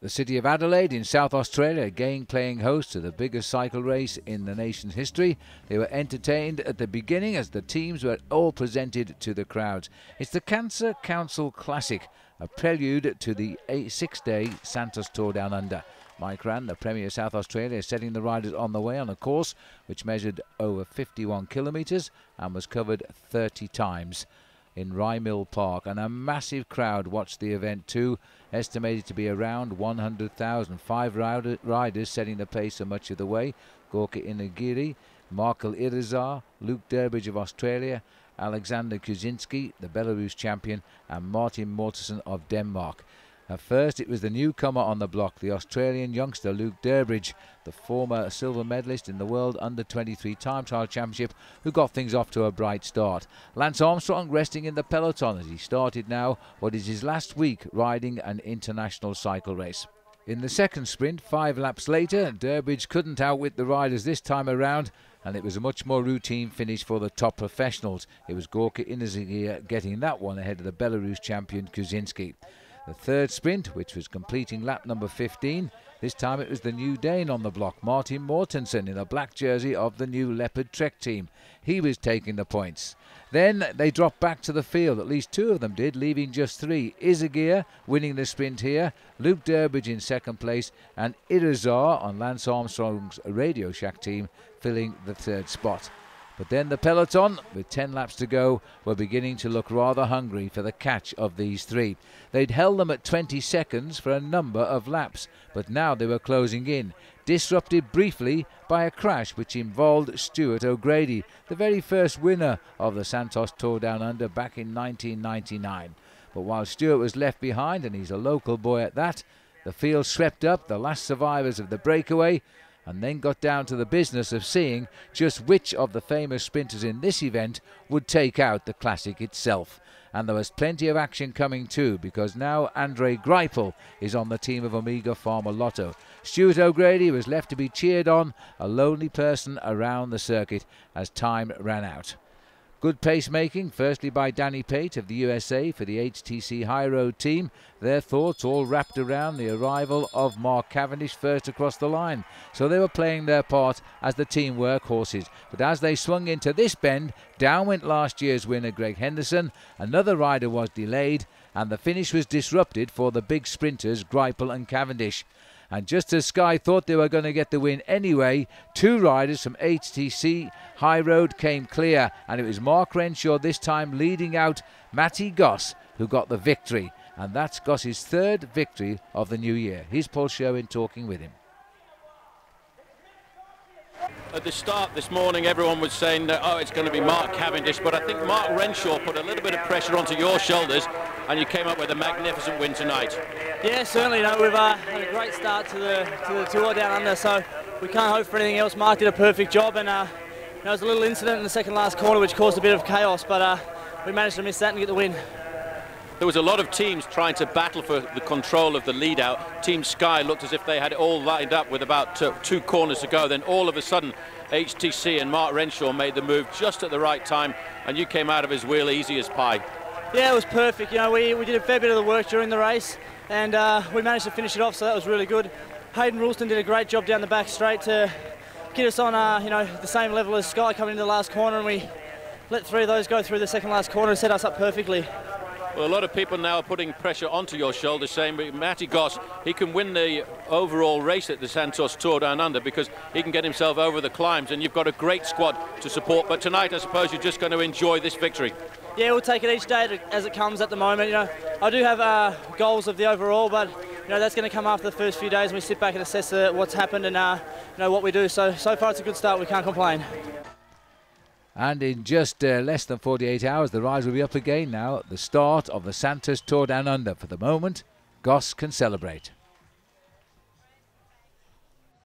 The city of Adelaide in South Australia again playing host to the biggest cycle race in the nation's history. They were entertained at the beginning as the teams were all presented to the crowds. It's the Cancer Council Classic, a prelude to the 6-day Santos Tour Down Under. Mike Rann, the Premier of South Australia, is setting the riders on the way on a course which measured over 51 kilometres and was covered 30 times in Rye Mill Park, and a massive crowd watched the event too, estimated to be around 100,000. 5 riders setting the pace for much of the way: Gorka Inagiri, Markel Irizar, Luke Durbridge of Australia, Alexander Kuzinski, the Belarus champion, and Martin Mortensen of Denmark. At first it was the newcomer on the block, the Australian youngster Luke Durbridge, the former silver medalist in the World Under-23 Time Trial Championship, who got things off to a bright start. Lance Armstrong resting in the peloton as he started now what is his last week riding an international cycle race. In the second sprint, 5 laps later, Durbridge couldn't outwit the riders this time around, and it was a much more routine finish for the top professionals. It was Gorka Inagiri getting that one ahead of the Belarus champion Kuzinski. The third sprint, which was completing lap number 15, this time it was the new Dane on the block, Martin Mortensen, in a black jersey of the new Leopard Trek team. He was taking the points. Then they dropped back to the field, at least 2 of them did, leaving just 3. Izagir winning the sprint here, Luke Durbridge in second place, and Irizar on Lance Armstrong's Radio Shack team filling the 3rd spot. But then the peloton, with 10 laps to go, were beginning to look rather hungry for the catch of these 3. They'd held them at 20 seconds for a number of laps, but now they were closing in, disrupted briefly by a crash which involved Stuart O'Grady, the very first winner of the Santos Tour Down Under back in 1999. But while Stuart was left behind, and he's a local boy at that, the field swept up the last survivors of the breakaway, and then got down to the business of seeing just which of the famous sprinters in this event would take out the classic itself. And there was plenty of action coming too, because now Andre Greipel is on the team of Omega Pharma Lotto. Stuart O'Grady was left to be cheered on, a lonely person around the circuit as time ran out. Good pacemaking, firstly by Danny Pate of the USA for the HTC High Road team. Their thoughts all wrapped around the arrival of Mark Cavendish first across the line. So they were playing their part as the team workhorses. But as they swung into this bend, down went last year's winner Greg Henderson. Another rider was delayed, and the finish was disrupted for the big sprinters Greipel and Cavendish. And just as Sky thought they were going to get the win anyway, 2 riders from HTC High Road came clear, and it was Mark Renshaw this time leading out Matty Goss, who got the victory. And that's Goss's 3rd victory of the new year. Here's Paul Sherwen talking with him. At the start this morning, everyone was saying that, oh, it's going to be Mark Cavendish, but I think Mark Renshaw put a little bit of pressure onto your shoulders, and you came up with a magnificent win tonight. Yeah, certainly. You know, we've had a great start to the tour down under, so we can't hope for anything else. Mark did a perfect job, and there was a little incident in the second last corner which caused a bit of chaos, but we managed to miss that and get the win. There was a lot of teams trying to battle for the control of the lead out. Team Sky looked as if they had it all lined up with about 2 corners to go. Then all of a sudden, HTC and Mark Renshaw made the move just at the right time, and you came out of his wheel easy as pie. Yeah, it was perfect. You know, we did a fair bit of the work during the race, and we managed to finish it off, so that was really good. Hayden Ralston did a great job down the back straight to get us on, you know, the same level as Sky coming into the last corner, and we let 3 of those go through the second last corner and set us up perfectly. Well, a lot of people now are putting pressure onto your shoulders, saying Matty Goss, he can win the overall race at the Santos Tour Down Under because he can get himself over the climbs, and you've got a great squad to support. But tonight, I suppose you're just going to enjoy this victory. Yeah, we'll take it each day as it comes at the moment. You know, I do have goals of the overall, but you know that's going to come after the first few days, and we sit back and assess what's happened and you know what we do. So far, it's a good start. We can't complain. And in just less than 48 hours, the rise will be up again now at the start of the Santos Tour Down Under. For the moment, Goss can celebrate.